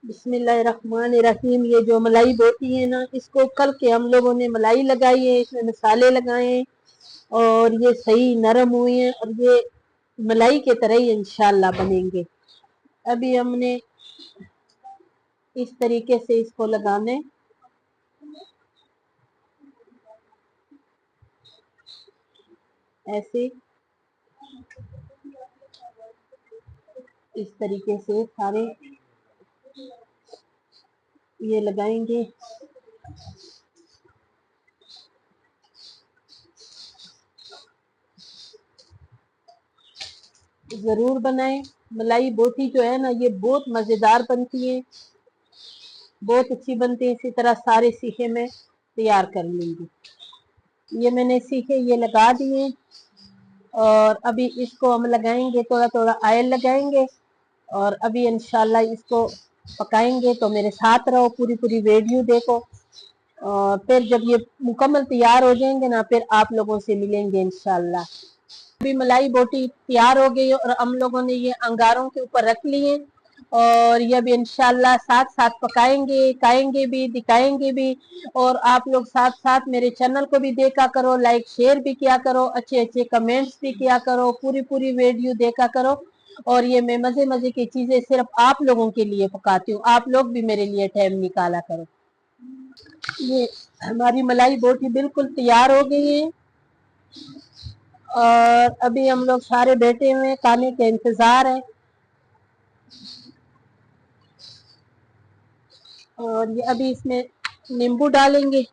बिस्मिल्लाह रहमान रहीम। ये जो मलाई बोटी है ना, इसको कल के हम लोगों ने मलाई लगाई है, इसमें मसाले लगाए हैं और ये सही नरम हुए हैं और ये मलाई के तरह ही इंशाल्लाह बनेंगे। अभी हमने इस तरीके से इसको लगाने, ऐसे इस तरीके से सारे ये लगाएंगे। जरूर बनाएं। मलाई बोटी जो है ना, ये बहुत मजेदार बनती है, बहुत अच्छी बनती है। इसी तरह सारे सीखे में तैयार कर लेंगे। ये मैंने सीखे ये लगा दिए और अभी इसको हम लगाएंगे, थोड़ा थोड़ा ऑयल लगाएंगे और अभी इंशाल्लाह इसको पकाएंगे। तो मेरे साथ रहो, पूरी पूरी वीडियो देखो और फिर जब ये मुकम्मल तैयार हो जाएंगे ना, फिर आप लोगों से मिलेंगे इंशाल्लाह। अभी मलाई बोटी तैयार हो गई और हम लोगों ने ये अंगारों के ऊपर रख लिए और ये भी इंशाल्लाह साथ साथ पकाएंगे, खाएंगे भी, दिखाएंगे भी। और आप लोग साथ साथ मेरे चैनल को भी देखा करो, लाइक शेयर भी किया करो, अच्छे अच्छे कमेंट्स भी किया करो, पूरी पूरी वीडियो देखा करो। और ये मैं मजे मजे की चीजें सिर्फ आप लोगों के लिए पकाती हूँ, आप लोग भी मेरे लिए टाइम निकाला करो। ये हमारी मलाई बोटी बिल्कुल तैयार हो गई है और अभी हम लोग सारे बैठे हुए हैं, खाने का इंतजार है। और ये अभी इसमें नींबू डालेंगे,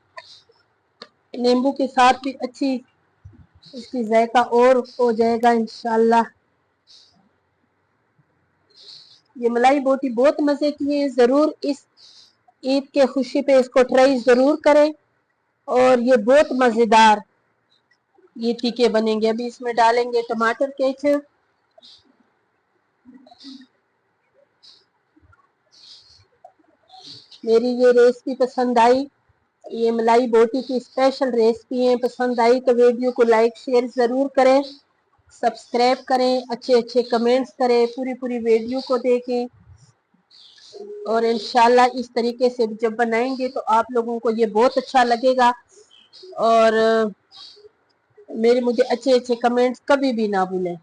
नींबू के साथ भी अच्छी इसकी जायका और हो जाएगा इंशाल्लाह। ये मलाई बोटी बहुत मजे की है, जरूर इस ईद के खुशी पे इसको ट्राई जरूर करें और ये बहुत मजेदार ये तीखे बनेंगे। अभी इसमें डालेंगे टमाटर केचप। मेरी ये रेसिपी पसंद आई, ये मलाई बोटी की स्पेशल रेसिपी है, पसंद आई तो वीडियो को लाइक शेयर जरूर करें, सब्सक्राइब करें, अच्छे अच्छे कमेंट्स करें, पूरी पूरी वीडियो को देखें। और इंशाल्लाह इस तरीके से जब बनाएंगे तो आप लोगों को ये बहुत अच्छा लगेगा। और मुझे अच्छे अच्छे कमेंट्स कभी भी ना भूलें।